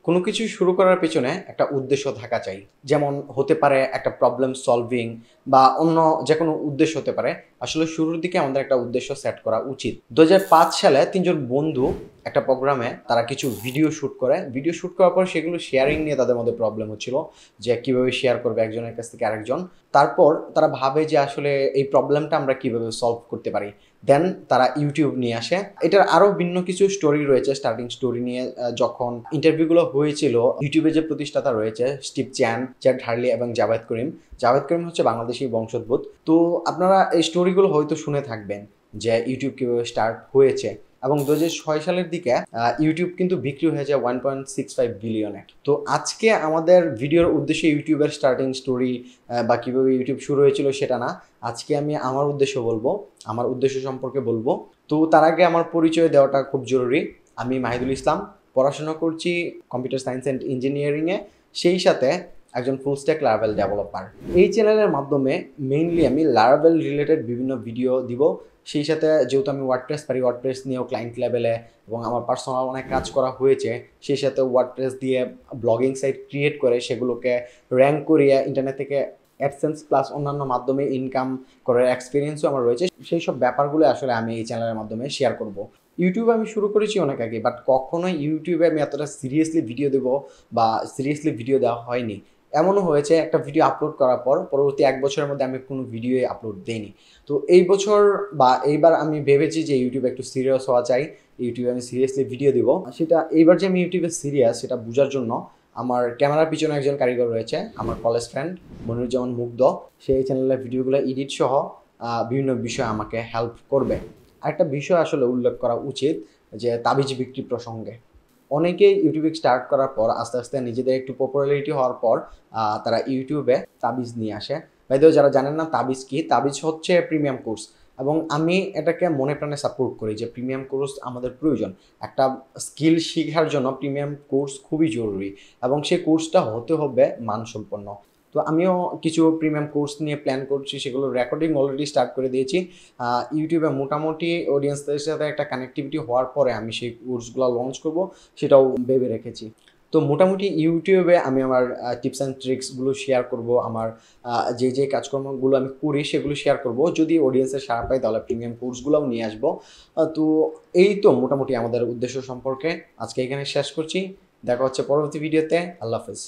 কোনো কিছু শুরু করার পেছনে একটা উদ্দেশ্য থাকা চাই। যেমন হতে পারে একটা প্রবলেম সলভিং বা অন্য যেকোনো উদ্দেশ্য হতে পারে। আসলে শুরুর দিকে আমাদের একটা উদ্দেশ্য সেট করা উচিত। ২০০৫ সালে ৩ জন বন্ধু একটা প্রোগ্রামে তারা কিছু ভিডিও শুট করে। ভিডিও শুট করার পর সেগুলো শেয়ারিং নিয়ে তাদের মধ্যে প্রবলেম হচ্ছিল যে কিভাবে শেয়ার করবে একজনের কাছ থেকে আরেকজন। তারপর তারা ভাবে যে আসলে এই প্রবলেমটা আমরা কিভাবে সলভ করতে পারি। দেন তারা ইউটিউব নিয়ে আসে। এটার আরও ভিন্ন কিছু স্টোরি রয়েছে। স্টার্টিং স্টোরি নিয়ে যখন ইন্টারভিউগুলো হয়েছিল, ইউটিউবের যে প্রতিষ্ঠাতা রয়েছে স্টিভ চ্যান, চ্যাড হার্লি এবং জাভেদ করিম। জাভেদ করিম হচ্ছে বাংলাদেশি বংশোদ্ভূত। তো আপনারা এই স্টোরিগুলো হয়তো শুনে থাকবেন যে ইউটিউব কীভাবে স্টার্ট হয়েছে। এবং ২০০৬ সালের দিকে ইউটিউব কিন্তু বিক্রি হয়ে যায় 1.65 বিলিয়নে। তো আজকে আমাদের ভিডিওর উদ্দেশ্যে ইউটিউবের স্টার্টিং স্টোরি বা কীভাবে ইউটিউব শুরু হয়েছিল সেটা না। আজকে আমি আমার উদ্দেশ্য বলবো, আমার উদ্দেশ্য সম্পর্কে বলবো। তো তার আগে আমার পরিচয় দেওয়াটা খুব জরুরি। আমি মাহিদুল ইসলাম, পড়াশোনা করছি কম্পিউটার সায়েন্স অ্যান্ড ইঞ্জিনিয়ারিংয়ে, সেই সাথে একজন ফুল স্ট্যাক লারাভেল ডেভেলপার। এই চ্যানেলের মাধ্যমে মেইনলি আমি লারাভেল রিলেটেড বিভিন্ন ভিডিও দিব। সেই সাথে যেহেতু আমি ওয়ার্ডপ্রেস পারি, ওয়ার্ডপ্রেস নিয়েও ক্লায়েন্ট লেভেলে এবং আমার পার্সোনাল অনেক কাজ করা হয়েছে। সেই সাথে ওয়ার্ডপ্রেস দিয়ে ব্লগিং সাইট ক্রিয়েট করে সেগুলোকে র্যাঙ্ক করিয়ে ইন্টারনেট থেকে অ্যাডসেন্স প্লাস অন্যান্য মাধ্যমে ইনকাম করার এক্সপিরিয়েন্সও আমার রয়েছে। সেই সব ব্যাপারগুলো আসলে আমি এই চ্যানেলের মাধ্যমে শেয়ার করব। ইউটিউবে আমি শুরু করেছি অনেক আগে, বাট কখনোই ইউটিউবে আমি এতটা সিরিয়াসলি ভিডিও দেবো বা সিরিয়াসলি ভিডিও দেওয়া হয়নি। এমনও হয়েছে একটা ভিডিও আপলোড করার পর পরবর্তী ১ বছরের মধ্যে আমি কোনো ভিডিওই আপলোড দেইনি। তো এই বছর বা এইবার আমি ভেবেছি যে ইউটিউবে একটু সিরিয়াস হওয়া চাই, ইউটিউবে আমি সিরিয়াসলি ভিডিও দিব। সেটা এইবার যে আমি ইউটিউবে সিরিয়াস সেটা বোঝার জন্য আমার ক্যামেরার পিছনে একজন কারিগর রয়েছে, আমার কলেজ ফ্রেন্ড মনিরুজ্জামান মুগ্ধ। সেই চ্যানেলের ভিডিওগুলো এডিট সহ বিভিন্ন বিষয়ে আমাকে হেল্প করবে। আরেকটা বিষয় আসলে উল্লেখ করা উচিত যে তাবিজ বিক্রি প্রসঙ্গে। অনেকেই ইউটিউবে স্টার্ট করার পর আস্তে আস্তে নিজেদের একটু পপুলারিটি হওয়ার পর তারা ইউটিউবে তাবিজ নিয়ে আসে। বাইদেও যারা জানেন না তাবিজ কি, তাবিজ হচ্ছে প্রিমিয়াম কোর্স। এবং আমি এটাকে মনে প্রাণে সাপোর্ট করি যে প্রিমিয়াম কোর্স আমাদের প্রয়োজন। একটা স্কিল শেখার জন্য প্রিমিয়াম কোর্স খুবই জরুরি এবং সেই কোর্সটা হতে হবে মানসম্পন্ন। তো আমিও কিছু প্রিমিয়াম কোর্স নিয়ে প্ল্যান করছি, সেগুলো রেকর্ডিং অলরেডি স্টার্ট করে দিয়েছি। ইউটিউবে মোটামুটি অডিয়েন্সদের সাথে একটা কানেক্টিভিটি হওয়ার পরে আমি সেই কোর্সগুলো লঞ্চ করব, সেটাও ভেবে রেখেছি। তো মোটামুটি ইউটিউবে আমি আমার টিপস অ্যান্ড ট্রিক্সগুলো শেয়ার করব, আমার যে কাজকর্মগুলো আমি করি সেগুলো শেয়ার করব। যদি অডিয়েন্সের সাড়া পাই তাহলে প্রিমিয়াম কোর্সগুলোও নিয়ে আসবো। তো এই তো মোটামুটি আমাদের উদ্দেশ্য সম্পর্কে আজকে এখানে শেষ করছি। দেখা হচ্ছে পরবর্তী ভিডিওতে। আল্লাহ হাফেজ।